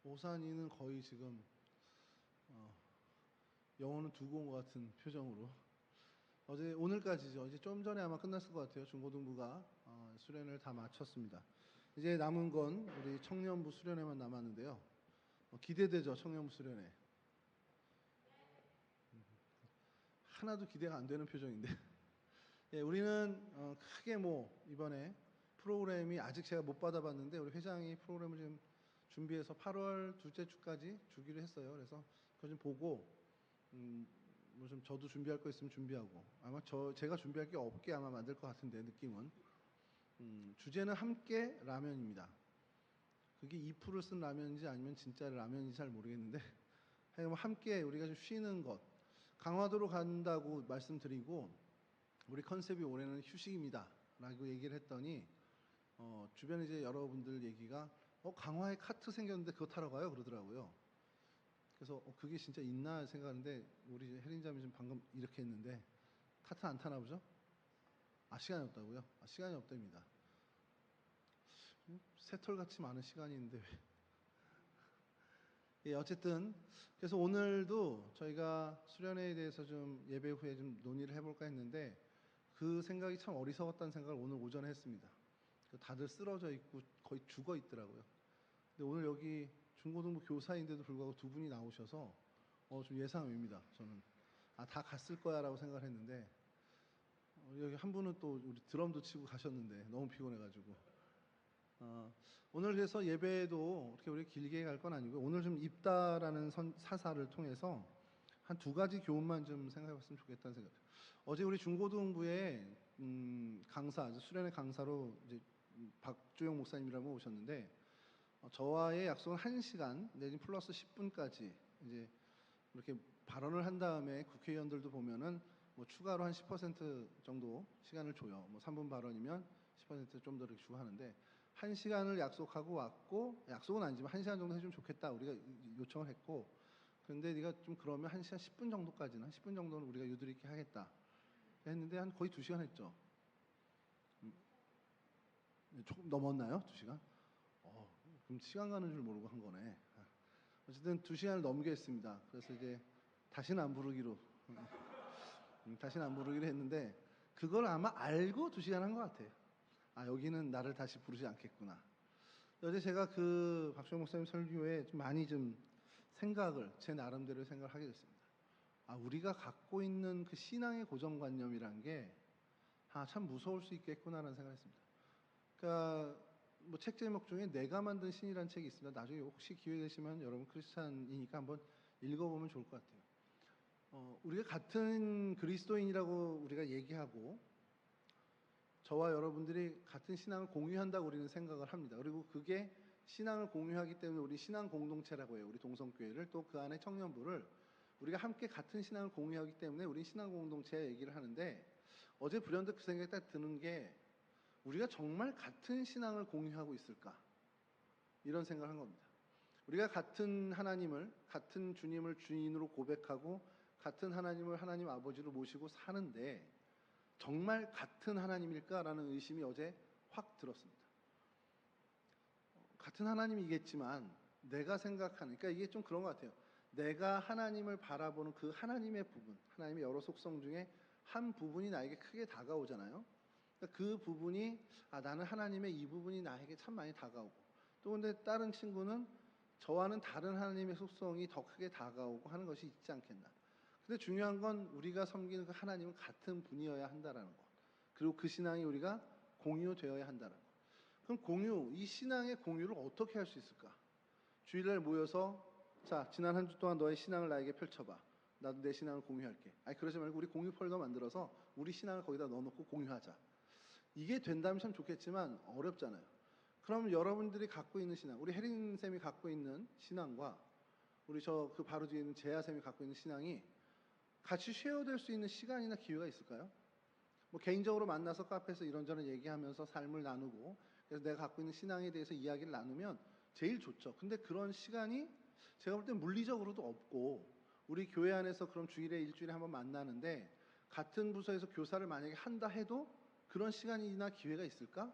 오산이는 거의 지금 어, 영어는 두고 온 것 같은 표정으로 오늘까지죠. 이제 좀 전에 아마 끝났을 것 같아요. 중고등부가 수련회를 다 마쳤습니다. 이제 남은 건 우리 청년부 수련회만 남았는데요. 기대되죠, 청년부 수련회. 하나도 기대가 안 되는 표정인데. 예, 우리는 크게 이번에 프로그램이 아직 제가 못 받아봤는데 우리 회장이 프로그램을 지금 준비해서 8월 둘째 주까지 주기로 했어요. 그래서 그거 좀 보고 좀 저도 준비할 거 있으면 준비하고 아마 제가 준비할 게 없게 아마 만들 것 같은데 느낌은 주제는 함께 라면입니다. 그게 2%를 쓴 라면인지 아니면 진짜 라면인지 잘 모르겠는데 하여간 함께 우리가 좀 쉬는 것 강화도로 간다고 말씀드리고 우리 컨셉이 올해는 휴식입니다 라고 얘기를 했더니 주변에 이제 여러분들 얘기가 강화에 카트 생겼는데 그거 타러 가요 그러더라고요. 그래서 그게 진짜 있나 생각하는데 우리 혜린자매 좀 방금 이렇게 했는데 카트 안 타나 보죠? 시간이 없다고요? 시간이 없답니다. 새털같이 많은 시간이 있는데 예, 어쨌든 그래서 오늘도 저희가 수련회에 대해서 좀 예배 후에 좀 논의를 해볼까 했는데 그 생각이 참 어리석었다는 생각을 오늘 오전에 했습니다. 다들 쓰러져 있고 거의 죽어 있더라고요. 근데 오늘 여기 중고등부 교사인데도 불구하고 두 분이 나오셔서 좀 예상 외입니다. 저는 다 갔을 거야라고 생각을 했는데 여기 한 분은 또 우리 드럼도 치고 가셨는데 너무 피곤해가지고 오늘 그래서 예배도 이렇게 우리 길게 갈 건 아니고 오늘 좀 입다라는 사사를 통해서 한 두 가지 교훈만 좀 생각해봤으면 좋겠다는 생각. 어제 우리 중고등부에 강사, 수련회 강사로 이제 박주영 목사님이라고 오셨는데 저와의 약속은 1시간 내지 플러스 10분까지 이제 이렇게 발언을 한 다음에 국회의원들도 보면은 추가로 한 10% 정도 시간을 줘요. 3분 발언이면 10%좀 더 이렇게 주고 하는데 1시간을 약속하고 왔고 약속은 아니지만 1시간 정도 해주면 좋겠다 우리가 요청을 했고 그런데 네가 좀 그러면 1시간 10분 정도까지는 한 10분 정도는 우리가 유도리 있게 하겠다 했는데 한 거의 2시간 했죠. 조금 넘었나요? 2시간? 그럼 시간 가는 줄 모르고 한 거네. 어쨌든 2시간을 넘게 했습니다. 그래서 이제 다시는 안 부르기로 다시는 안 부르기로 했는데 그걸 아마 알고 2시간 한 것 같아요. 여기는 나를 다시 부르지 않겠구나. 어제 제가 그 박주영 목사님 설교에 좀 많이 좀 생각을 제 나름대로 생각을 하게 됐습니다. 우리가 갖고 있는 그 신앙의 고정관념이란 게 참 무서울 수 있겠구나라는 생각을 했습니다. 그러니까 책 제목 중에 내가 만든 신이라는 책이 있습니다. 나중에 혹시 기회 되시면 여러분 크리스찬이니까 한번 읽어보면 좋을 것 같아요. 우리가 같은 그리스도인이라고 우리가 얘기하고 저와 여러분들이 같은 신앙을 공유한다고 우리는 생각을 합니다. 그리고 그게 신앙을 공유하기 때문에 우리 신앙 공동체라고 해요. 우리 동성교회를 또 그 안에 청년부를 우리가 함께 같은 신앙을 공유하기 때문에 우리 신앙 공동체 얘기를 하는데 어제 불현듯 그 생각이 딱 드는 게 우리가 정말 같은 신앙을 공유하고 있을까? 이런 생각을 한 겁니다. 우리가 같은 하나님을, 같은 주님을 주인으로 고백하고 같은 하나님을 하나님 아버지로 모시고 사는데 정말 같은 하나님일까라는 의심이 어제 확 들었습니다. 같은 하나님이겠지만 내가 생각하는, 그러니까 이게 좀 그런 것 같아요. 내가 하나님을 바라보는 그 하나님의 부분, 하나님의 여러 속성 중에 한 부분이 나에게 크게 다가오잖아요. 그러니까 그 부분이 나는 하나님의 이 부분이 나에게 참 많이 다가오고 또 근데 다른 친구는 저와는 다른 하나님의 속성이 더 크게 다가오고 하는 것이 있지 않겠나. 근데 중요한 건 우리가 섬기는 그 하나님은 같은 분이어야 한다라는 것. 그리고 그 신앙이 우리가 공유되어야 한다는 것. 그럼 이 신앙의 공유를 어떻게 할 수 있을까? 주일날 모여서 자, 지난 한 주 동안 너의 신앙을 나에게 펼쳐봐. 나도 내 신앙을 공유할게. 그러지 말고 우리 공유 폴더 만들어서 우리 신앙을 거기다 넣어놓고 공유하자. 이게 된다면 참 좋겠지만 어렵잖아요. 그럼 여러분들이 갖고 있는 신앙, 우리 혜린 쌤이 갖고 있는 신앙과 우리 그 바로 뒤에 있는 재하 쌤이 갖고 있는 신앙이 같이 쉐어될 수 있는 시간이나 기회가 있을까요? 개인적으로 만나서 카페에서 이런저런 얘기하면서 삶을 나누고 그래서 내가 갖고 있는 신앙에 대해서 이야기를 나누면 제일 좋죠. 근데 그런 시간이 제가 볼 땐 물리적으로도 없고 우리 교회 안에서 그럼 주일에 일주일에 한번 만나는데 같은 부서에서 교사를 만약에 한다 해도 그런 시간이나 기회가 있을까?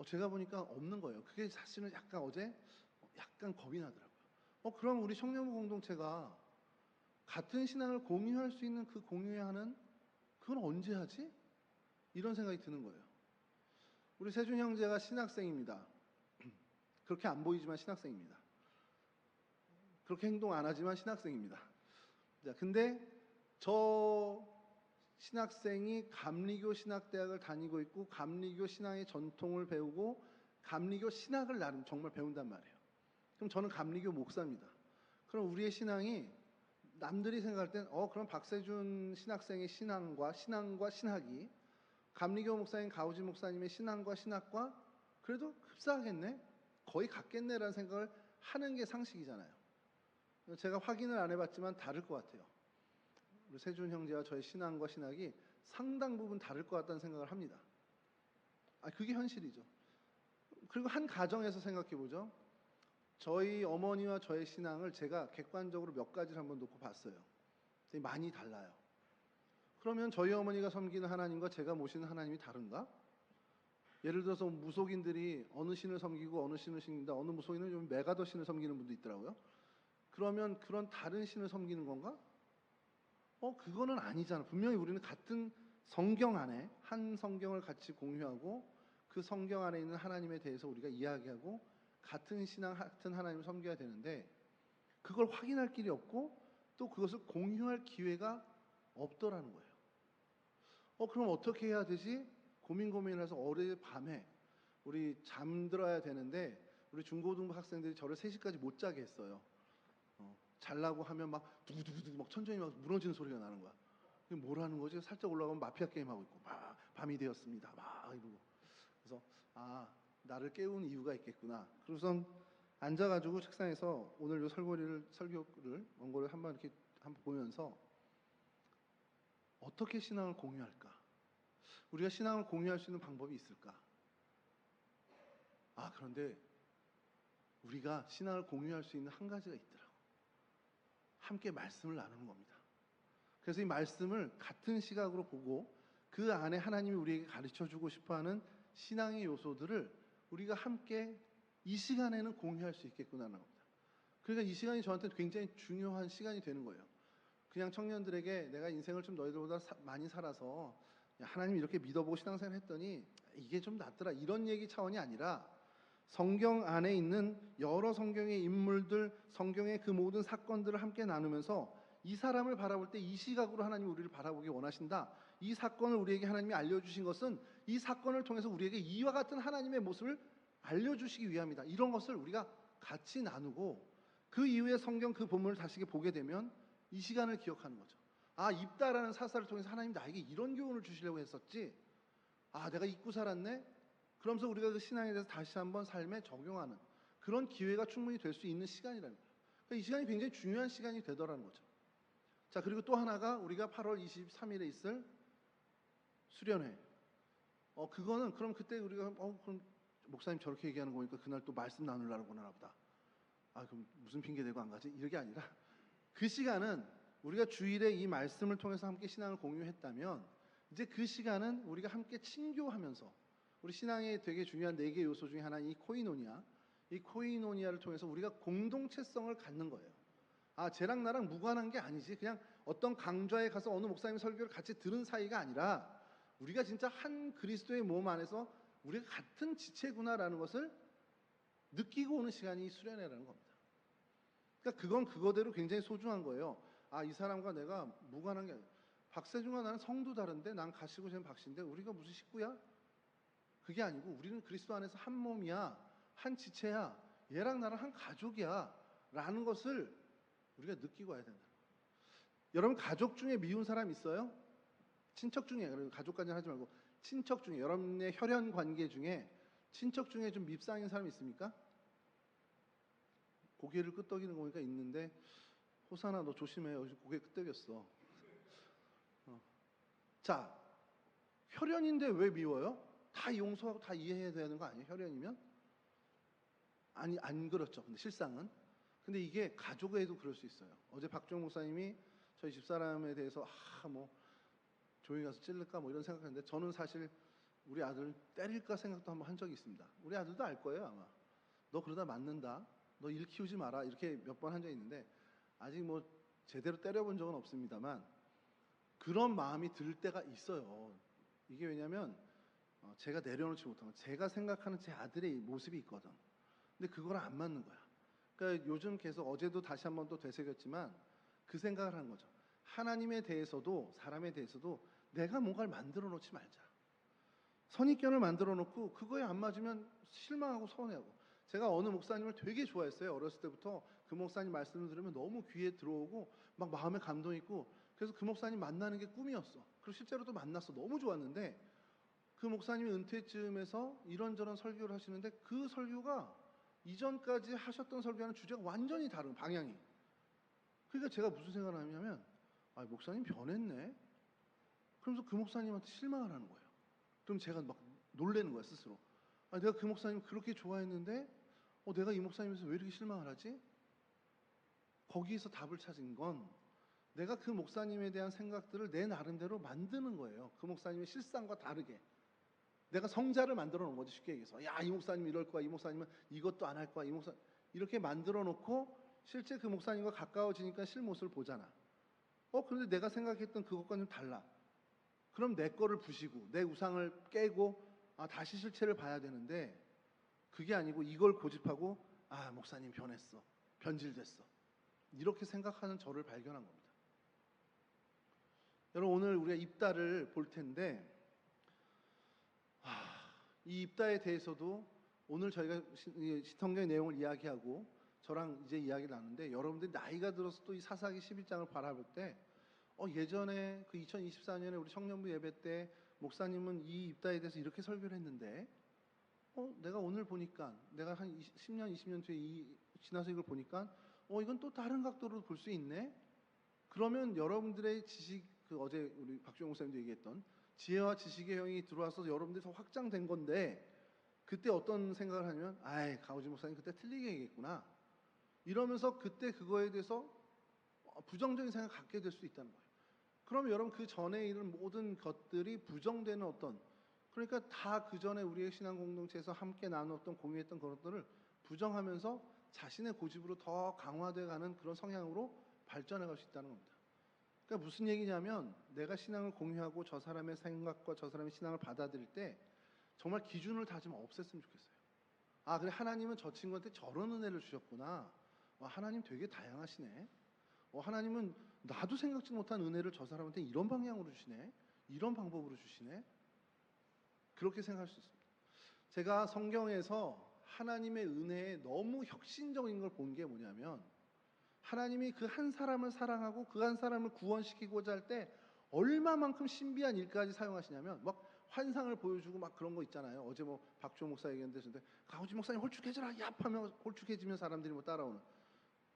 제가 보니까 없는 거예요. 그게 사실은 약간 어제 약간 겁이 나더라고요. 그럼 우리 청년부 공동체가 같은 신앙을 공유할 수 있는 그 공유해야 하는 그건 언제 하지? 이런 생각이 드는 거예요. 우리 세준 형제가 신학생입니다. 그렇게 안 보이지만 신학생입니다. 그렇게 행동 안 하지만 신학생입니다. 자, 근데 저 신학생이 감리교 신학대학을 다니고 있고 감리교 신앙의 전통을 배우고 감리교 신학을 나름 정말 배운단 말이에요. 그럼 저는 감리교 목사입니다. 그럼 우리의 신앙이 남들이 생각할 땐 그럼 박세준 신학생의 신앙과 신학이 감리교 목사인 가우지 목사님의 신앙과 신학과 그래도 흡사하겠네? 거의 같겠네라는 생각을 하는 게 상식이잖아요. 제가 확인을 안 해봤지만 다를 것 같아요. 우리 세준 형제와 저의 신앙과 신학이 상당 부분 다를 것 같다는 생각을 합니다. 그게 현실이죠. 그리고 한 가정에서 생각해보죠. 저희 어머니와 저의 신앙을 제가 객관적으로 몇 가지를 한번 놓고 봤어요. 많이 달라요. 그러면 저희 어머니가 섬기는 하나님과 제가 모시는 하나님이 다른가? 예를 들어서 무속인들이 어느 신을 섬기고 어느 신을 섬긴다. 어느 무속인은 좀 메가더 신을 섬기는 분도 있더라고요. 그러면 그런 다른 신을 섬기는 건가? 그거는 아니잖아. 분명히 우리는 같은 성경 안에 한 성경을 같이 공유하고 그 성경 안에 있는 하나님에 대해서 우리가 이야기하고 같은 신앙, 같은 하나님을 섬겨야 되는데 그걸 확인할 길이 없고 또 그것을 공유할 기회가 없더라는 거예요. 그럼 어떻게 해야 되지? 고민을 해서 어젯밤에 우리 잠들어야 되는데 우리 중고등부 학생들이 저를 3시까지 못 자게 했어요. 잘라고 하면 막 두구두구두구 막 천천히 막 무너지는 소리가 나는 거야. 이게 뭐라는 거지? 살짝 올라가면 마피아 게임 하고 있고 막 밤이 되었습니다. 막 이러고. 그래서 나를 깨운 이유가 있겠구나. 그래서 앉아가지고 책상에서 오늘 요 설교를 원고를 한번 이렇게 한번 보면서 어떻게 신앙을 공유할까? 우리가 신앙을 공유할 수 있는 방법이 있을까? 그런데 우리가 신앙을 공유할 수 있는 한 가지가 있더라고. 함께 말씀을 나누는 겁니다. 그래서 이 말씀을 같은 시각으로 보고 그 안에 하나님이 우리에게 가르쳐주고 싶어하는 신앙의 요소들을 우리가 함께 이 시간에는 공유할 수 있겠구나라는 겁니다. 그러니까 이 시간이 저한테 굉장히 중요한 시간이 되는 거예요. 그냥 청년들에게 내가 인생을 좀 너희들보다 많이 살아서 하나님 이렇게 믿어보고 신앙생활 했더니 이게 좀 낫더라 이런 얘기 차원이 아니라 성경 안에 있는 여러 성경의 인물들, 성경의 그 모든 사건들을 함께 나누면서 이 사람을 바라볼 때 이 시각으로 하나님이 우리를 바라보기 원하신다. 이 사건을 우리에게 하나님이 알려주신 것은 이 사건을 통해서 우리에게 이와 같은 하나님의 모습을 알려주시기 위함이다. 이런 것을 우리가 같이 나누고 그 이후에 성경 그 본문을 다시 보게 되면 이 시간을 기억하는 거죠. 입다라는 사사를 통해서 하나님 나에게 이런 교훈을 주시려고 했었지. 내가 잊고 살았네. 그러면서 우리가 그 신앙에 대해서 다시 한번 삶에 적용하는 그런 기회가 충분히 될 수 있는 시간이라는 거예요. 그러니까 이 시간이 굉장히 중요한 시간이 되더라는 거죠. 자, 그리고 또 하나가 우리가 8월 23일에 있을 수련회. 그거는 그럼 그때 우리가 그럼 목사님 저렇게 얘기하는 거 보니까 그날 또 말씀 나누려고 하나 보다. 그럼 무슨 핑계 대고 안 가지? 이게 아니라 그 시간은 우리가 주일에 이 말씀을 통해서 함께 신앙을 공유했다면 이제 그 시간은 우리가 함께 친교하면서 우리 신앙의 되게 중요한 4개 요소 중에 하나인 이 코이노니아를 통해서 우리가 공동체성을 갖는 거예요. 쟤랑 나랑 무관한 게 아니지. 그냥 어떤 강좌에 가서 어느 목사님 설교를 같이 들은 사이가 아니라 우리가 진짜 한 그리스도의 몸 안에서 우리가 같은 지체구나라는 것을 느끼고 오는 시간이 이 수련회라는 겁니다. 그러니까 그건 그거대로 굉장히 소중한 거예요. 이 사람과 내가 무관한 게 아니라 박세준과 나는 성도 다른데 난 가시고 쟤는 박씨인데 우리가 무슨 식구야? 그게 아니고 우리는 그리스도 안에서 한 몸이야. 한 지체야. 얘랑 나랑 한 가족이야. 라는 것을 우리가 느끼고 와야 된다. 여러분 가족 중에 미운 사람 있어요? 친척 중에, 가족까지는 하지 말고 친척 중에, 여러분의 혈연 관계 중에 친척 중에 좀 밉상인 사람 있습니까? 고개를 끄덕이는 거 보니까 있는데 호사나 너 조심해. 여기 고개 끄덕였어. 자, 혈연인데 왜 미워요? 다 용서하고 다 이해해야 되는 거 아니에요? 혈연이면? 아니, 안 그렇죠. 근데 실상은. 근데 이게 가족에도 그럴 수 있어요. 어제 박종 목사님이 저희 집사람에 대해서 조용히 가서 찔를까 이런 생각했는데 저는 사실 우리 아들 때릴까 생각도 한번 한 적이 있습니다. 우리 아들도 알 거예요 아마. 너 그러다 맞는다. 너 일 키우지 마라 이렇게 몇 번 한 적이 있는데 아직 뭐 제대로 때려본 적은 없습니다만 그런 마음이 들 때가 있어요. 이게 왜냐하면 제가 내려놓지 못한 거, 제가 생각하는 제 아들의 모습이 있거든. 근데 그거랑 안 맞는 거야. 그러니까 요즘 계속 어제도 다시 한번 또 되새겼지만 그 생각을 하는 거죠. 하나님에 대해서도 사람에 대해서도 내가 뭔가를 만들어 놓지 말자. 선입견을 만들어 놓고 그거에 안 맞으면 실망하고 서운해하고. 제가 어느 목사님을 되게 좋아했어요. 어렸을 때부터 그 목사님 말씀을 들으면 너무 귀에 들어오고 막 마음에 감동 있고 그래서 그 목사님 만나는 게 꿈이었어. 그리고 실제로도 만났어. 너무 좋았는데 그 목사님이 은퇴쯤에서 이런저런 설교를 하시는데 그 설교가 이전까지 하셨던 설교하는 주제가 완전히 다른 방향이. 그러니까 제가 무슨 생각을 하냐면 아, 목사님 변했네. 그러면서 그 목사님한테 실망을 하는 거예요. 그럼 제가 막 놀래는 거야 스스로. 아, 내가 그 목사님 그렇게 좋아했는데 내가 이 목사님에서 왜 이렇게 실망을 하지? 거기에서 답을 찾은 건 내가 그 목사님에 대한 생각들을 내 나름대로 만드는 거예요. 그 목사님의 실상과 다르게. 내가 성자를 만들어 놓은 거지 쉽게 얘기해서. 야, 이 목사님은 이럴 거야. 이 목사님은 이것도 안 할 거야. 이 목사 이렇게 만들어 놓고 실제 그 목사님과 가까워지니까 실모습을 보잖아. 그런데 내가 생각했던 그것과는 좀 달라. 그럼 내 거를 부시고 내 우상을 깨고 다시 실체를 봐야 되는데 그게 아니고 이걸 고집하고 목사님 변했어. 변질됐어. 이렇게 생각하는 저를 발견한 겁니다. 여러분 오늘 우리가 입다를 볼 텐데 이 입다에 대해서도 오늘 저희가 성경의 내용을 이야기하고 저랑 이제 이야기를 나누는데 여러분들이 나이가 들어서 또 이 사사기 11장을 바라볼 때 예전에 그 2024년에 우리 청년부 예배 때 목사님은 이 입다에 대해서 이렇게 설교를 했는데 내가 오늘 보니까 내가 한 10년 20년 뒤에 지나서 이걸 보니까 이건 또 다른 각도로 볼 수 있네. 그러면 여러분들의 지식 그 어제 우리 박주영 목사님도 얘기했던 지혜와 지식의 형이 들어와서 여러분들이 더 확장된 건데 그때 어떤 생각을 하냐면 가오지 목사님 그때 틀리게 얘기했구나 이러면서 그때 그거에 대해서 부정적인 생각을 갖게 될 수 있다는 거예요. 그러면 여러분 그 전에 이런 모든 것들이 부정되는 그러니까 다 그 전에 우리의 신앙 공동체에서 함께 나눴던 공유했던 것들을 부정하면서 자신의 고집으로 더 강화되어가는 그런 성향으로 발전해 갈 수 있다는 겁니다. 그러니까 무슨 얘기냐면 내가 신앙을 공유하고 저 사람의 생각과 저 사람의 신앙을 받아들일 때 정말 기준을 다 좀 없앴으면 좋겠어요. 그래 하나님은 저 친구한테 저런 은혜를 주셨구나. 하나님 되게 다양하시네. 하나님은 나도 생각지 못한 은혜를 저 사람한테 이런 방향으로 주시네. 이런 방법으로 주시네. 그렇게 생각할 수 있습니다. 제가 성경에서 하나님의 은혜에 너무 혁신적인 걸 본 게 뭐냐면 하나님이 그 한 사람을 사랑하고 그 한 사람을 구원시키고자 할 때 얼마만큼 신비한 일까지 사용하시냐면 막 환상을 보여주고 막 그런 거 있잖아요. 어제 뭐 박주호 목사 얘기했는데 가오지 목사님 홀쭉해져라 얍 하면 홀쭉해지면 사람들이 뭐 따라오는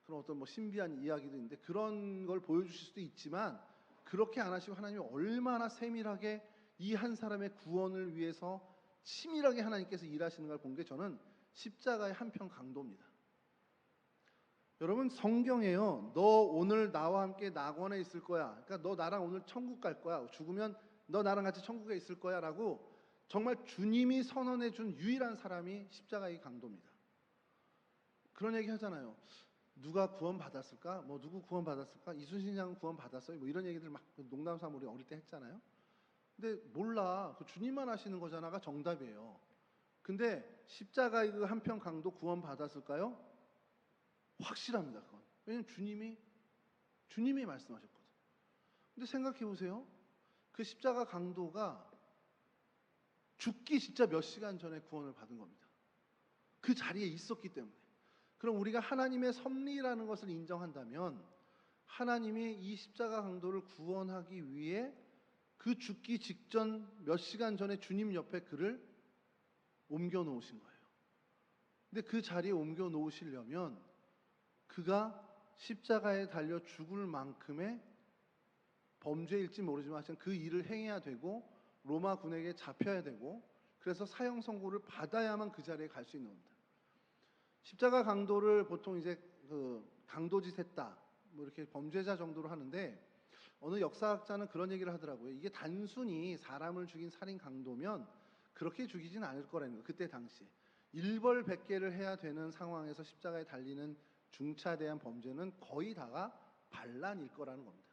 그런 어떤 뭐 신비한 이야기도 있는데 그런 걸 보여주실 수도 있지만 그렇게 안 하시고 하나님이 얼마나 세밀하게 이 한 사람의 구원을 위해서 치밀하게 하나님께서 일하시는 걸 본 게 저는 십자가의 한편 강도입니다. 여러분 성경에요. 너 오늘 나와 함께 낙원에 있을 거야. 그러니까 너 나랑 오늘 천국 갈 거야. 죽으면 너 나랑 같이 천국에 있을 거야라고 정말 주님이 선언해 준 유일한 사람이 십자가의 강도입니다. 그런 얘기 하잖아요. 누가 구원 받았을까? 뭐 누구 구원 받았을까? 이순신 장은 구원 받았어요. 뭐 이런 얘기들 막 농담삼아 우리 어릴 때 했잖아요. 근데 몰라. 그 주님만 하시는 거잖아가 정답이에요. 근데 십자가의 그 한편 강도 구원 받았을까요? 확실합니다. 그건. 왜냐면 주님이 말씀하셨거든. 근데 생각해 보세요. 그 십자가 강도가 죽기 진짜 몇 시간 전에 구원을 받은 겁니다. 그 자리에 있었기 때문에. 그럼 우리가 하나님의 섭리라는 것을 인정한다면 하나님이 이 십자가 강도를 구원하기 위해 그 죽기 직전 몇 시간 전에 주님 옆에 그를 옮겨 놓으신 거예요. 근데 그 자리에 옮겨 놓으시려면 그가 십자가에 달려 죽을 만큼의 범죄일지 모르지만 하여튼 그 일을 행해야 되고 로마 군에게 잡혀야 되고 그래서 사형 선고를 받아야만 그 자리에 갈 수 있는 겁니다. 십자가 강도를 보통 이제 그 강도짓 했다 뭐 이렇게 범죄자 정도로 하는데 어느 역사학자는 그런 얘기를 하더라고요. 이게 단순히 사람을 죽인 살인 강도면 그렇게 죽이진 않을 거라는 거예요. 그때 당시에. 일벌백계를 해야 되는 상황에서 십자가에 달리는 중차대한 범죄는 거의 다가 반란일 거라는 겁니다.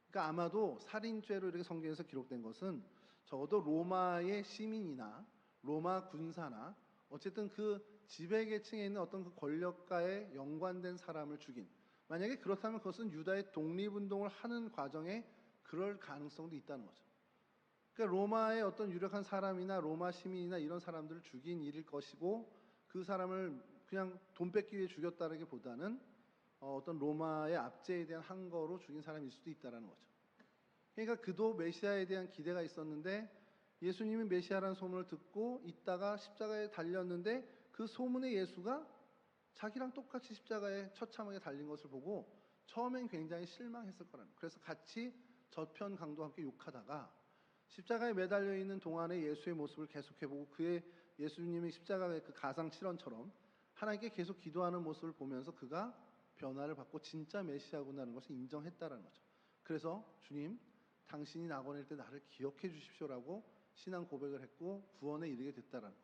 그러니까 아마도 살인죄로 이렇게 성경에서 기록된 것은 적어도 로마의 시민이나 로마 군사나 어쨌든 그 지배계층에 있는 어떤 그 권력가에 연관된 사람을 죽인, 만약에 그렇다면 그것은 유다의 독립운동을 하는 과정에 그럴 가능성도 있다는 거죠. 그러니까 로마의 어떤 유력한 사람이나 로마 시민이나 이런 사람들을 죽인 일일 것이고, 그 사람을 그냥 돈 뺏기 위해 죽였다기보다는 어떤 로마의 압제에 대한 항거로 죽인 사람일 수도 있다는 거죠. 그러니까 그도 메시아에 대한 기대가 있었는데, 예수님이 메시아라는 소문을 듣고 있다가 십자가에 달렸는데, 그 소문의 예수가 자기랑 똑같이 십자가에 처참하게 달린 것을 보고 처음엔 굉장히 실망했을 거라는 거예요. 그래서 같이 저편 강도와 함께 욕하다가 십자가에 매달려 있는 동안에 예수의 모습을 계속해보고, 그의 예수님이 십자가의 그 가상 칠언처럼 하나님께 계속 기도하는 모습을 보면서 그가 변화를 받고 진짜 메시아구나라는 것을 인정했다라는 거죠. 그래서 주님, 당신이 낙원일 때 나를 기억해 주십시오라고 신앙 고백을 했고 구원에 이르게 됐다라는 거.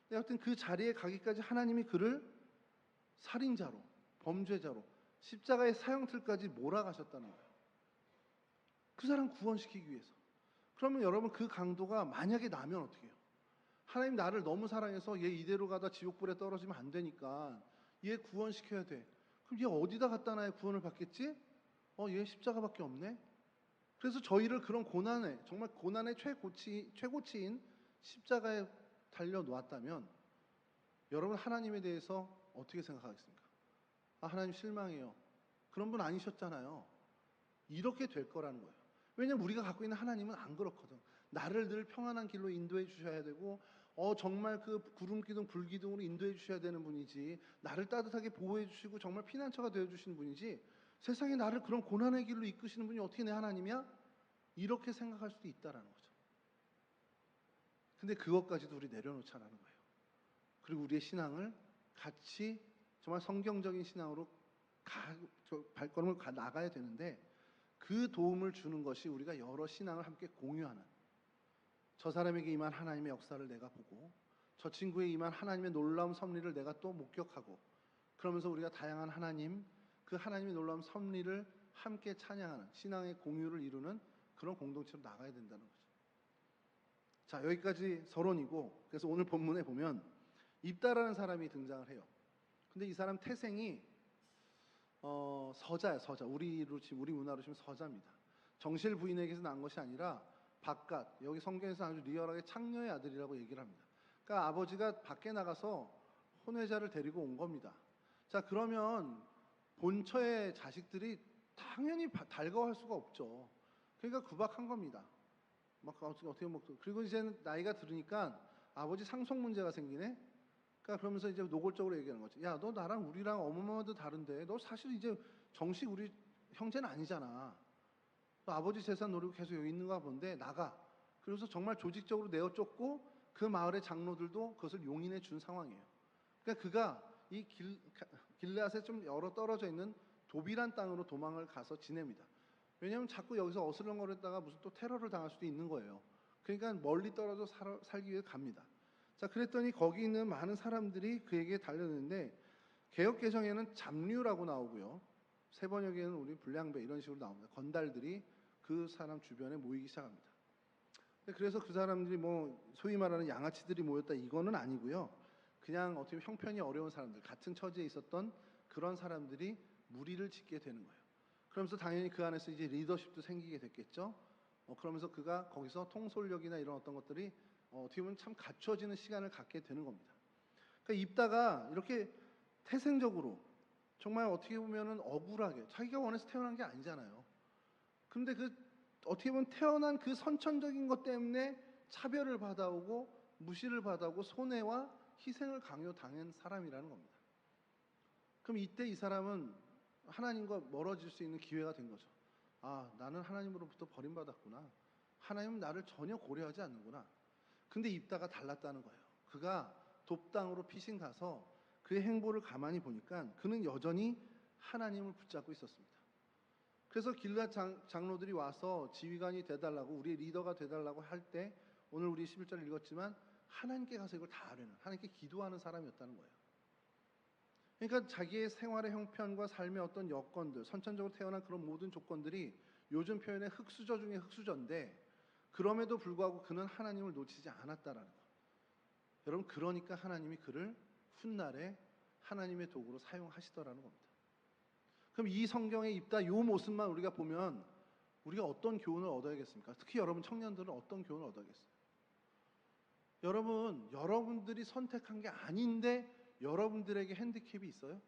근데 하여튼 그 자리에 가기까지 하나님이 그를 살인자로, 범죄자로 십자가의 사형틀까지 몰아가셨다는 거예요. 그 사람 구원시키기 위해서. 그러면 여러분, 그 강도가 만약에 나면 어떻게 해요? 하나님 나를 너무 사랑해서 얘 이대로 가다 지옥불에 떨어지면 안 되니까 얘 구원시켜야 돼. 그럼 얘 어디다 갖다 놔야 구원을 받겠지? 얘 십자가밖에 없네. 그래서 저희를 그런 고난에, 정말 고난의 최고치인 십자가에 달려 놓았다면 여러분, 하나님에 대해서 어떻게 생각하겠습니까? 하나님 실망해요. 그런 분 아니셨잖아요. 이렇게 될 거라는 거예요. 왜냐면 우리가 갖고 있는 하나님은 안 그렇거든. 나를 늘 평안한 길로 인도해 주셔야 되고, 정말 그 구름기둥 불기둥으로 인도해 주셔야 되는 분이지, 나를 따뜻하게 보호해 주시고 정말 피난처가 되어 주시는 분이지, 세상에 나를 그런 고난의 길로 이끄시는 분이 어떻게 내 하나님이야? 이렇게 생각할 수도 있다라는 거죠. 근데 그것까지도 우리 내려놓자라는 거예요. 그리고 우리의 신앙을 같이 정말 성경적인 신앙으로 발걸음을 나가야 되는데, 그 도움을 주는 것이 우리가 여러 신앙을 함께 공유하는, 저 사람에게 임한 하나님의 역사를 내가 보고 저 친구에 임한 하나님의 놀라운 섭리를 내가 또 목격하고, 그러면서 우리가 다양한 하나님, 그 하나님의 놀라운 섭리를 함께 찬양하는 신앙의 공유를 이루는 그런 공동체로 나가야 된다는 거죠. 자, 여기까지 서론이고, 그래서 오늘 본문에 보면 입다라는 사람이 등장을 해요. 근데 이 사람 태생이 서자야, 서자. 우리 문화로 치면 서자입니다. 정실 부인에게서 난 것이 아니라 바깥, 여기 성경에서 아주 리얼하게 창녀의 아들이라고 얘기를 합니다. 그러니까 아버지가 밖에 나가서 혼외자를 데리고 온 겁니다. 자, 그러면 본처의 자식들이 당연히 달가워할 수가 없죠. 그러니까 구박한 겁니다. 막 어떻게 그리고 이제는 나이가 들으니까 아버지 상속 문제가 생기네. 그러니까 그러면서 이제 노골적으로 얘기하는 거죠. 야, 너 나랑 우리랑 어머마도 다른데 너 사실 이제 정식 우리 형제는 아니잖아. 너 아버지 재산 노리고 계속 여기 있는가 본데 나가. 그래서 정말 조직적으로 내어 쫓고 그 마을의 장로들도 그것을 용인해 준 상황이에요. 그러니까 그가 이 길앗에 좀 여러 떨어져 있는 도비란 땅으로 도망을 가서 지냅니다. 왜냐하면 자꾸 여기서 어슬렁거렸다가 무슨 또 테러를 당할 수도 있는 거예요. 그러니까 멀리 떨어져 살기 위해 갑니다. 자, 그랬더니 거기 있는 많은 사람들이 그에게 달려드는데, 개역개정에는 잡류라고 나오고요, 세번역에는 우리 불량배 이런 식으로 나옵니다. 건달들이 그 사람 주변에 모이기 시작합니다. 그래서 그 사람들이 뭐 소위 말하는 양아치들이 모였다 이거는 아니고요, 그냥 어떻게 보면 형편이 어려운 사람들, 같은 처지에 있었던 그런 사람들이 무리를 짓게 되는 거예요. 그러면서 당연히 그 안에서 이제 리더십도 생기게 됐겠죠. 그러면서 그가 거기서 통솔력이나 이런 어떤 것들이 어떻게 보면 참 갖춰지는 시간을 갖게 되는 겁니다. 그러니까 입다가 이렇게 태생적으로 정말 어떻게 보면은 억울하게, 자기가 원해서 태어난 게 아니잖아요. 그런데 그 어떻게 보면 태어난 그 선천적인 것 때문에 차별을 받아오고 무시를 받아오고 손해와 희생을 강요당한 사람이라는 겁니다. 그럼 이때 이 사람은 하나님과 멀어질 수 있는 기회가 된 거죠. 나는 하나님으로부터 버림받았구나. 하나님은 나를 전혀 고려하지 않는구나. 근데 입다가 달랐다는 거예요. 그가 돕당으로 피신 가서 그의 행보를 가만히 보니까 그는 여전히 하나님을 붙잡고 있었습니다. 그래서 길앗 장로들이 와서 지휘관이 돼달라고, 우리의 리더가 돼달라고 할 때, 오늘 우리 11절 읽었지만 하나님께 가서 이걸 다 아뢰는, 하나님께 기도하는 사람이었다는 거예요. 그러니까 자기의 생활의 형편과 삶의 어떤 여건들, 선천적으로 태어난 그런 모든 조건들이 요즘 표현의 흙수저 중에 흙수저인데, 그럼에도 불구하고 그는 하나님을 놓치지 않았다라는 거. 여러분, 그러니까 하나님이 그를 훗날에 하나님의 도구로 사용하시더라는 겁니다. 그럼 이 성경에 입다 요 모습만 우리가 보면 우리가 어떤 교훈을 얻어야겠습니까? 특히 여러분 청년들은 어떤 교훈을 얻어야겠어요? 여러분, 여러분들이 선택한 게 아닌데 여러분들에게 핸디캡이 있어요?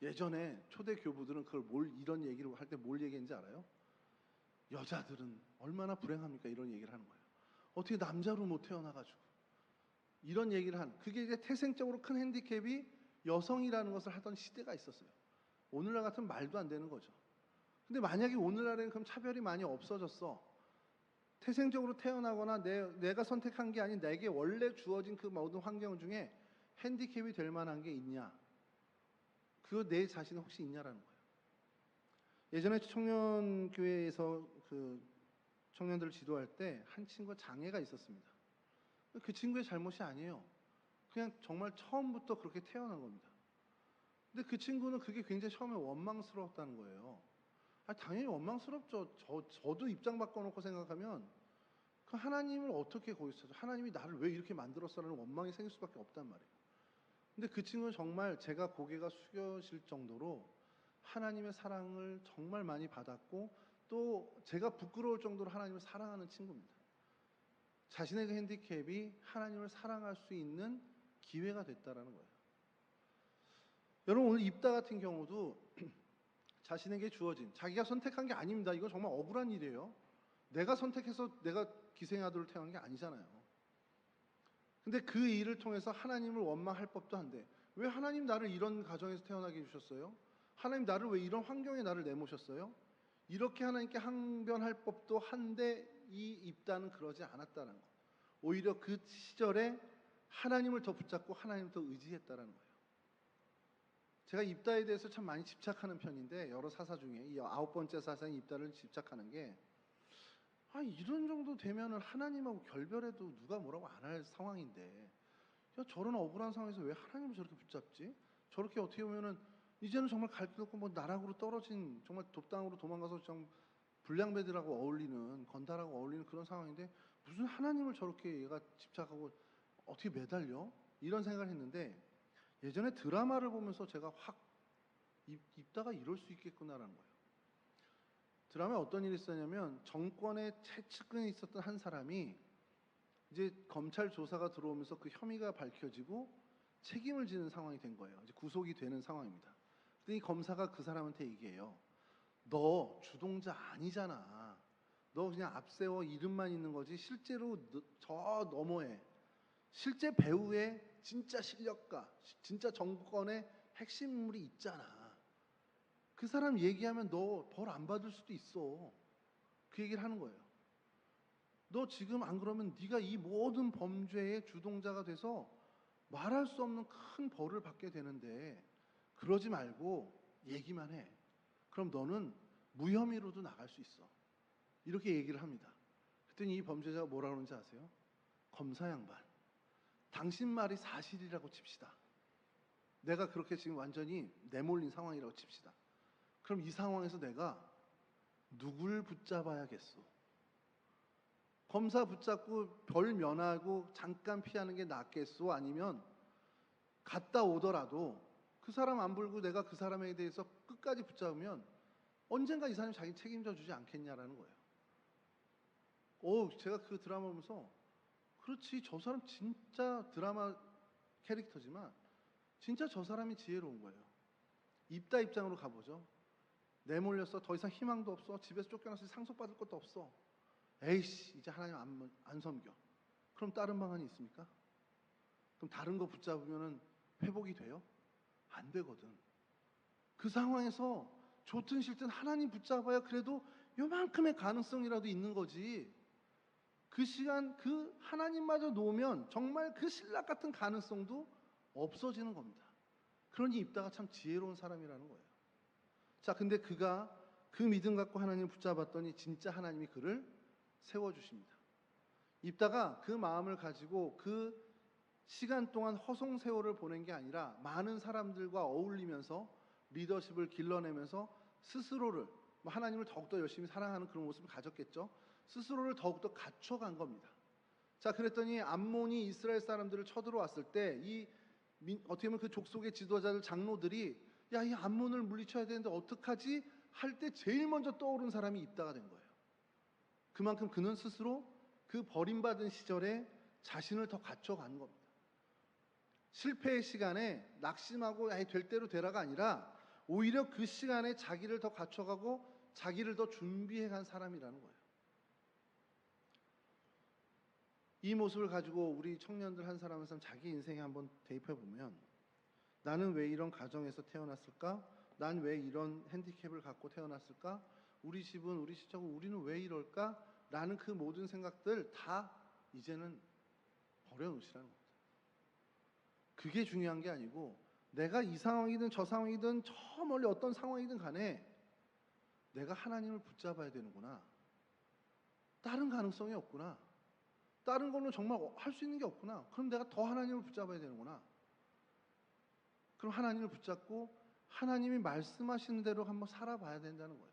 예전에 초대 교부들은 그걸 이런 얘기를 할 때 뭘 얘기했는지 알아요? 여자들은 얼마나 불행합니까? 이런 얘기를 하는 거예요. 어떻게 남자로 못 태어나가지고 이런 얘기를 그게 이제 태생적으로 큰 핸디캡이 여성이라는 것을 하던 시대가 있었어요. 오늘날 같은 말도 안 되는 거죠. 근데 만약에 오늘날에는 그럼 차별이 많이 없어졌어. 태생적으로 태어나거나 내가 선택한 게 아닌 내게 원래 주어진 그 모든 환경 중에 핸디캡이 될 만한 게 있냐? 그거 내 자신은 혹시 있냐라는 거예요. 예전에 청년교회에서 그 청년들을 지도할 때 한 친구가 장애가 있었습니다. 그 친구의 잘못이 아니에요. 그냥 정말 처음부터 그렇게 태어난 겁니다. 근데 그 친구는 그게 굉장히 처음에 원망스러웠다는 거예요. 당연히 원망스럽죠. 저도 입장 바꿔놓고 생각하면 그 하나님을 어떻게 거기서 찾아? 하나님이 나를 왜 이렇게 만들었어라는 원망이 생길 수밖에 없단 말이에요. 근데 그 친구는 정말 제가 고개가 숙여질 정도로 하나님의 사랑을 정말 많이 받았고 또 제가 부끄러울 정도로 하나님을 사랑하는 친구입니다. 자신의 그 핸디캡이 하나님을 사랑할 수 있는 기회가 됐다라는 거예요. 여러분, 오늘 입다 같은 경우도 자신에게 주어진, 자기가 선택한 게 아닙니다. 이건 정말 억울한 일이에요. 내가 선택해서 내가 기생아들을 태어난 게 아니잖아요. 근데 그 일을 통해서 하나님을 원망할 법도 한데, 왜 하나님 나를 이런 가정에서 태어나게 해주셨어요? 하나님 나를 왜 이런 환경에 나를 내모셨어요? 이렇게 하나님께 항변할 법도 한데 이 입다는 그러지 않았다는 거. 오히려 그 시절에 하나님을 더 붙잡고 하나님을 더 의지했다라는 거예요. 제가 입다에 대해서 참 많이 집착하는 편인데, 여러 사사 중에 이 9번째 사사인 입다를 집착하는 게, 이런 정도 되면은 하나님하고 결별해도 누가 뭐라고 안 할 상황인데, 야, 저런 억울한 상황에서 왜 하나님을 저렇게 붙잡지? 저렇게 어떻게 보면은 이제는 정말 갈 길 없고 뭐 나락으로 떨어진, 정말 돕당으로 도망가서 좀 불량배들하고 어울리는, 건달하고 어울리는 그런 상황인데 무슨 하나님을 저렇게 얘가 집착하고 어떻게 매달려? 이런 생각을 했는데, 예전에 드라마를 보면서 제가 확 입다가 이럴 수 있겠구나라는 거예요. 드라마에 어떤 일이 있었냐면, 정권의 최측근에 있었던 한 사람이 이제 검찰 조사가 들어오면서 그 혐의가 밝혀지고 책임을 지는 상황이 된 거예요. 이제 구속이 되는 상황입니다. 그랬더니 검사가 그 사람한테 얘기해요. 너 주동자 아니잖아. 너 그냥 앞세워 이름만 있는 거지 실제로 저 너머에 실제 배우의 진짜 실력가, 진짜 정권의 핵심 인물이 있잖아. 그 사람 얘기하면 너 벌 안 받을 수도 있어. 그 얘기를 하는 거예요. 너 지금 안 그러면 네가 이 모든 범죄의 주동자가 돼서 말할 수 없는 큰 벌을 받게 되는데, 그러지 말고 얘기만 해. 그럼 너는 무혐의로도 나갈 수 있어. 이렇게 얘기를 합니다. 그랬더니 이 범죄자가 뭐라 그러는지 아세요? 검사 양반, 당신 말이 사실이라고 칩시다. 내가 그렇게 지금 완전히 내몰린 상황이라고 칩시다. 그럼 이 상황에서 내가 누굴 붙잡아야겠소? 검사 붙잡고 벌 면하고 잠깐 피하는 게 낫겠소? 아니면 갔다 오더라도 그 사람 안 불고 내가 그 사람에 대해서 끝까지 붙잡으면 언젠가 이 사람이 자기 책임져 주지 않겠냐라는 거예요. 제가 그 드라마 보면서, 그렇지, 저 사람 진짜 드라마 캐릭터지만 진짜 저 사람이 지혜로운 거예요. 입다 입장으로 가보죠. 내몰렸어. 더 이상 희망도 없어. 집에서 쫓겨나서 상속받을 것도 없어. 에이씨, 이제 하나님 안 섬겨. 그럼 다른 방안이 있습니까? 그럼 다른 거 붙잡으면 회복이 돼요? 안 되거든. 그 상황에서 좋든 싫든 하나님 붙잡아야 그래도 요만큼의 가능성이라도 있는 거지. 그 시간 그 하나님마저 놓으면 정말 그 신락 같은 가능성도 없어지는 겁니다. 그러니 입다가 참 지혜로운 사람이라는 거예요. 자, 근데 그가 그 믿음 갖고 하나님을 붙잡았더니 진짜 하나님이 그를 세워주십니다. 입다가 그 마음을 가지고 그 시간 동안 허송세월을 보낸 게 아니라 많은 사람들과 어울리면서 리더십을 길러내면서 스스로를 하나님을 더욱더 열심히 사랑하는 그런 모습을 가졌겠죠. 스스로를 더욱더 갖춰간 겁니다. 자, 그랬더니 암몬이 이스라엘 사람들을 쳐들어왔을 때 이 어떻게 보면 그 족속의 지도자들 장로들이 야, 이 암몬을 물리쳐야 되는데 어떡하지? 할 때 제일 먼저 떠오른 사람이 입다가 된 거예요. 그만큼 그는 스스로 그 버림받은 시절에 자신을 더 갖춰간 겁니다. 실패의 시간에 낙심하고 될 대로 되라가 아니라 오히려 그 시간에 자기를 더 갖춰가고 자기를 더 준비해간 사람이라는 거예요. 이 모습을 가지고 우리 청년들 한 사람 한 사람 자기 인생에 한번 대입해 보면 나는 왜 이런 가정에서 태어났을까? 난 왜 이런 핸디캡을 갖고 태어났을까? 우리 집은 우리 시적은 우리는 왜 이럴까? 라는 그 모든 생각들 다 이제는 버려놓으시라는 겁니다. 그게 중요한 게 아니고 내가 이 상황이든 저 상황이든 저 멀리 어떤 상황이든 간에 내가 하나님을 붙잡아야 되는구나. 다른 가능성이 없구나. 다른 거는 정말 할 수 있는 게 없구나. 그럼 내가 더 하나님을 붙잡아야 되는구나. 그럼 하나님을 붙잡고 하나님이 말씀하시는 대로 한번 살아봐야 된다는 거예요.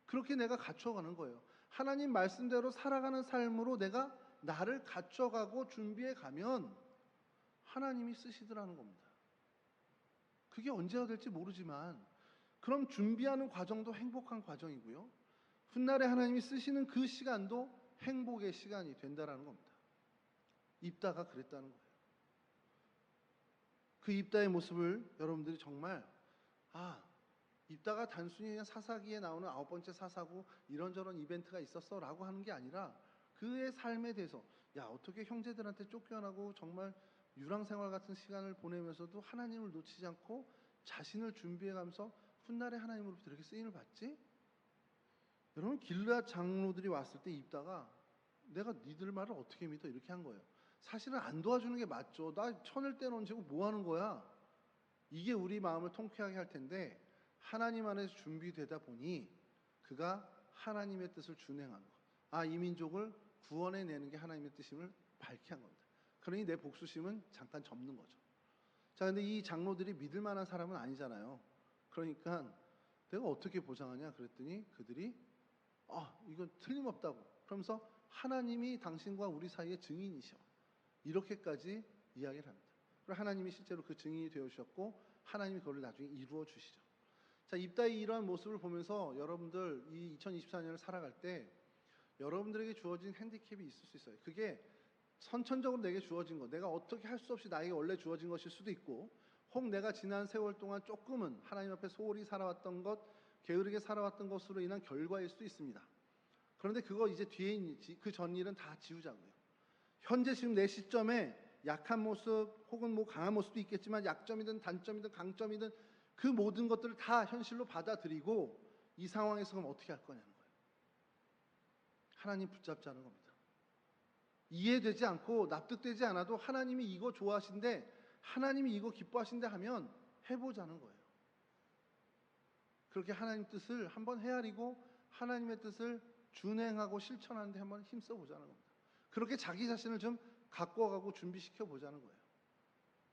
그렇게 내가 갖춰가는 거예요. 하나님 말씀대로 살아가는 삶으로 내가 나를 갖춰가고 준비해 가면 하나님이 쓰시더라는 겁니다. 그게 언제가 될지 모르지만 그럼 준비하는 과정도 행복한 과정이고요. 훗날에 하나님이 쓰시는 그 시간도 행복의 시간이 된다라는 겁니다. 입다가 그랬다는 거예요. 그 입다의 모습을 여러분들이 정말 입다가 단순히 그냥 사사기에 나오는 9번째 사사고 이런저런 이벤트가 있었어 라고 하는 게 아니라 그의 삶에 대해서 어떻게 형제들한테 쫓겨나고 정말 유랑생활 같은 시간을 보내면서도 하나님을 놓치지 않고 자신을 준비해가면서 훗날에 하나님으로부터 이렇게 쓰임을 받지? 여러분 길르앗 장로들이 왔을 때 입다가 내가 니들 말을 어떻게 믿어? 이렇게 한 거예요. 사실은 안 도와주는 게 맞죠. 나 천을 떼놓으시고 뭐 하는 거야? 이게 우리 마음을 통쾌하게 할 텐데 하나님 안에서 준비되다 보니 그가 하나님의 뜻을 준행한 거. 이 민족을 구원해내는 게 하나님의 뜻임을 밝게 한 겁니다. 그러니 내 복수심은 잠깐 접는 거죠. 자, 근데 이 장로들이 믿을 만한 사람은 아니잖아요. 그러니까 내가 어떻게 보장하냐 그랬더니 그들이 이건 틀림없다고 그러면서 하나님이 당신과 우리 사이의 증인이셔 이렇게까지 이야기를 합니다. 그리고 하나님이 실제로 그 증인이 되어주셨고 하나님이 그걸 나중에 이루어 주시죠. 자, 입다의 이러한 모습을 보면서 여러분들 이 2024년을 살아갈 때 여러분들에게 주어진 핸디캡이 있을 수 있어요. 그게 선천적으로 내게 주어진 것, 내가 어떻게 할 수 없이 나에게 원래 주어진 것일 수도 있고, 혹 내가 지난 세월 동안 조금은 하나님 앞에 소홀히 살아왔던 것, 게으르게 살아왔던 것으로 인한 결과일 수도 있습니다. 그런데 그거 이제 뒤에 그 전 일은 다 지우자고요. 현재 지금 내 시점에 약한 모습 혹은 강한 모습도 있겠지만 약점이든 단점이든 강점이든 그 모든 것들을 다 현실로 받아들이고 이 상황에서 그럼 어떻게 할 거냐는 거예요. 하나님 붙잡자는 겁니다. 이해되지 않고 납득되지 않아도 하나님이 이거 좋아하신대, 하나님이 이거 기뻐하신대 하면 해보자는 거예요. 그렇게 하나님 뜻을 한번 헤아리고 하나님의 뜻을 준행하고 실천하는 데 한번 힘써 보자는 겁니다. 그렇게 자기 자신을 좀 갖고 가고 준비시켜 보자는 거예요.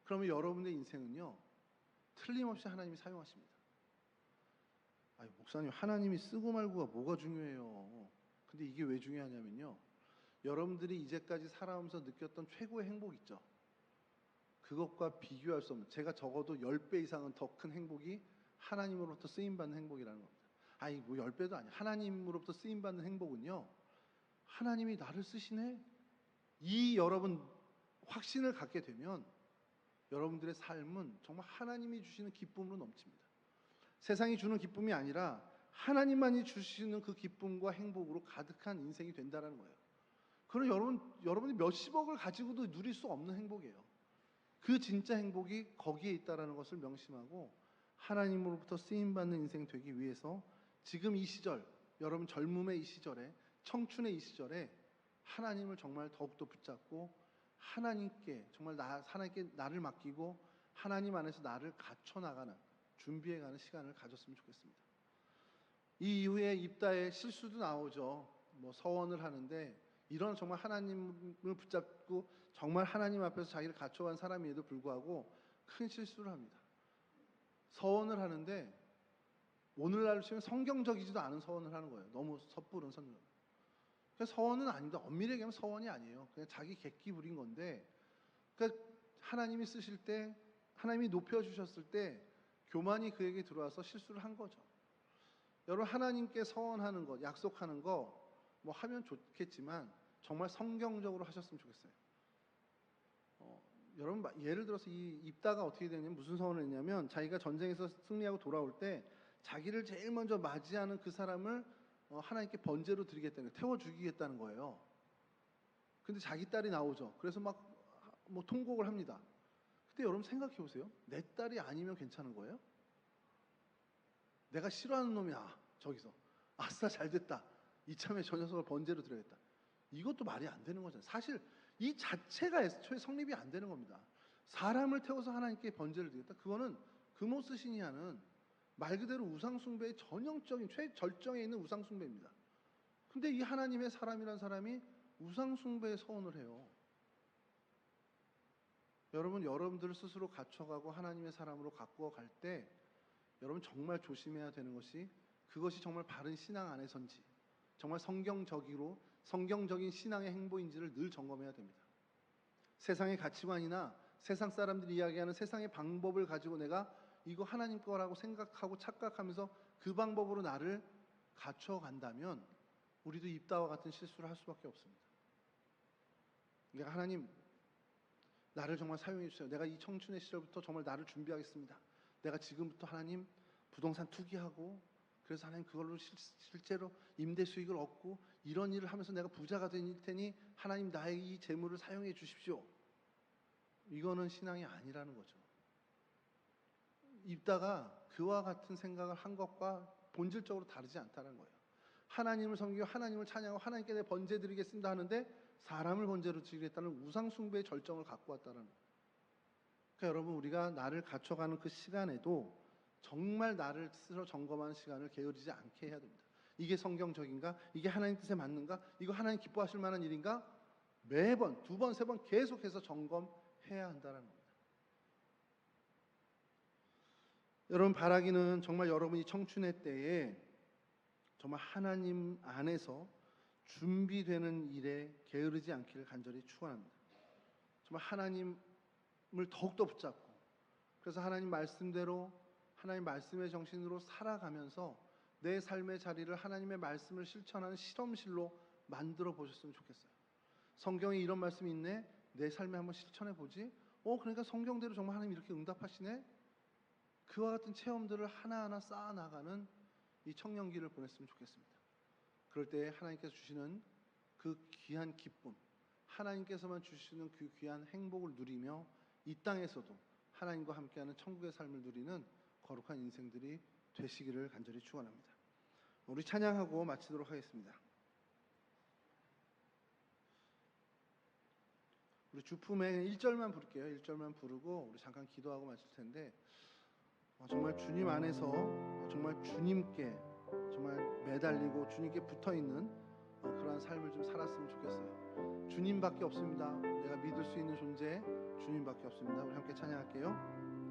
그러면 여러분의 인생은요 틀림없이 하나님이 사용하십니다. 목사님 하나님이 쓰고 말고가 뭐가 중요해요. 근데 이게 왜 중요하냐면요, 여러분들이 이제까지 살아오면서 느꼈던 최고의 행복 있죠. 그것과 비교할 수 없는, 제가 적어도 10배 이상은 더 큰 행복이 하나님으로부터 쓰임받는 행복이라는 겁니다. 10배도 아니야. 하나님으로부터 쓰임받는 행복은요, 하나님이 나를 쓰시네, 이 여러분 확신을 갖게 되면 여러분들의 삶은 정말 하나님이 주시는 기쁨으로 넘칩니다. 세상이 주는 기쁨이 아니라 하나님만이 주시는 그 기쁨과 행복으로 가득한 인생이 된다는 거예요. 그럼 여러분이 몇십억을 가지고도 누릴 수 없는 행복이에요. 그 진짜 행복이 거기에 있다는 것을 명심하고 하나님으로부터 쓰임받는 인생 되기 위해서 지금 이 시절, 여러분 젊음의 이 시절에, 청춘의 이 시절에 하나님을 정말 더욱더 붙잡고 하나님께 정말 하나님께 나를 맡기고 하나님 안에서 나를 갖춰나가는, 준비해가는 시간을 가졌으면 좋겠습니다. 이 이후에 입다의 실수도 나오죠. 서원을 하는데 이런 정말 하나님을 붙잡고 정말 하나님 앞에서 자기를 갖춰간 사람임에도 불구하고 큰 실수를 합니다. 서원을 하는데 오늘날로 치면 성경적이지도 않은 서원을 하는 거예요. 너무 섣부른 선언. 서원은 아닌데 엄밀하게 하면 서원이 아니에요. 그냥 자기 객기 부린 건데, 그러니까 하나님이 쓰실 때, 하나님이 높여주셨을 때 교만이 그에게 들어와서 실수를 한 거죠. 여러분, 하나님께 서원하는 것, 약속하는 거 뭐 하면 좋겠지만 정말 성경적으로 하셨으면 좋겠어요. 여러분, 예를 들어서 이 입다가 어떻게 되냐면, 무슨 서원을 했냐면, 자기가 전쟁에서 승리하고 돌아올 때 자기를 제일 먼저 맞이하는 그 사람을 하나님께 번제로 드리겠다는 거예요. 태워 죽이겠다는 거예요. 근데 자기 딸이 나오죠. 그래서 막 뭐 통곡을 합니다. 근데 여러분 생각해 보세요. 내 딸이 아니면 괜찮은 거예요? 내가 싫어하는 놈이야. 저기서 아싸 잘됐다. 이참에 저 녀석을 번제로 드려야겠다. 이것도 말이 안 되는 거잖아요. 사실 이 자체가 애초에 성립이 안 되는 겁니다. 사람을 태워서 하나님께 번제를 드리겠다. 그거는 금오스신이 하는 말 그대로 우상숭배의 전형적인 최절정에 있는 우상숭배입니다. 근데 이 하나님의 사람이란 사람이 우상숭배의 서원을 해요. 여러분, 여러분들 스스로 갖춰가고 하나님의 사람으로 가꾸어 갈 때 여러분 정말 조심해야 되는 것이, 그것이 정말 바른 신앙 안에선지, 정말 성경적인 신앙의 행보인지를 늘 점검해야 됩니다. 세상의 가치관이나 세상 사람들이 이야기하는 세상의 방법을 가지고 내가 이거 하나님 거라고 생각하고 착각하면서 그 방법으로 나를 갖춰간다면 우리도 입다와 같은 실수를 할 수밖에 없습니다. 내가 하나님, 나를 정말 사용해 주세요. 내가 이 청춘의 시절부터 정말 나를 준비하겠습니다. 내가 지금부터 하나님 부동산 투기하고, 그래서 하나님 그걸로 실제로 임대 수익을 얻고 이런 일을 하면서 내가 부자가 될 테니 하나님 나의 이 재물을 사용해 주십시오. 이거는 신앙이 아니라는 거죠. 입다가 그와 같은 생각을 한 것과 본질적으로 다르지 않다는 거예요. 하나님을 섬기고 하나님을 찬양하고 하나님께 내 번제 드리겠습니다 하는데 사람을 번제로 드리겠다는 우상숭배의 절정을 갖고 왔다는 거예요. 그러니까 여러분, 우리가 나를 갖춰가는 그 시간에도 정말 나를 스스로 점검하는 시간을 게으르지 않게 해야 됩니다. 이게 성경적인가? 이게 하나님 뜻에 맞는가? 이거 하나님 기뻐하실 만한 일인가? 매번 두 번, 세 번 계속해서 점검해야 한다는 겁니다. 여러분, 바라기는 정말 여러분이 청춘의 때에 정말 하나님 안에서 준비되는 일에 게으르지 않기를 간절히 축원합니다. 정말 하나님을 더욱더 붙잡고, 그래서 하나님 말씀대로 하나님 말씀의 정신으로 살아가면서 내 삶의 자리를 하나님의 말씀을 실천하는 실험실로 만들어 보셨으면 좋겠어요. 성경에 이런 말씀이 있네, 내 삶에 한번 실천해 보지. 그러니까 성경대로 정말 하나님 이렇게 응답하시네. 그와 같은 체험들을 하나하나 쌓아나가는 이 청년기를 보냈으면 좋겠습니다. 그럴 때 하나님께서 주시는 그 귀한 기쁨, 하나님께서만 주시는 그 귀한 행복을 누리며 이 땅에서도 하나님과 함께하는 천국의 삶을 누리는 거룩한 인생들이 되시기를 간절히 축원합니다. 우리 찬양하고 마치도록 하겠습니다. 우리 주품의 1절만 부를게요. 1절만 부르고 우리 잠깐 기도하고 마칠 텐데, 정말 주님 안에서 정말 주님께 정말 매달리고 주님께 붙어있는 그러한 삶을 좀 살았으면 좋겠어요. 주님밖에 없습니다. 내가 믿을 수 있는 존재 주님밖에 없습니다. 우리 함께 찬양할게요.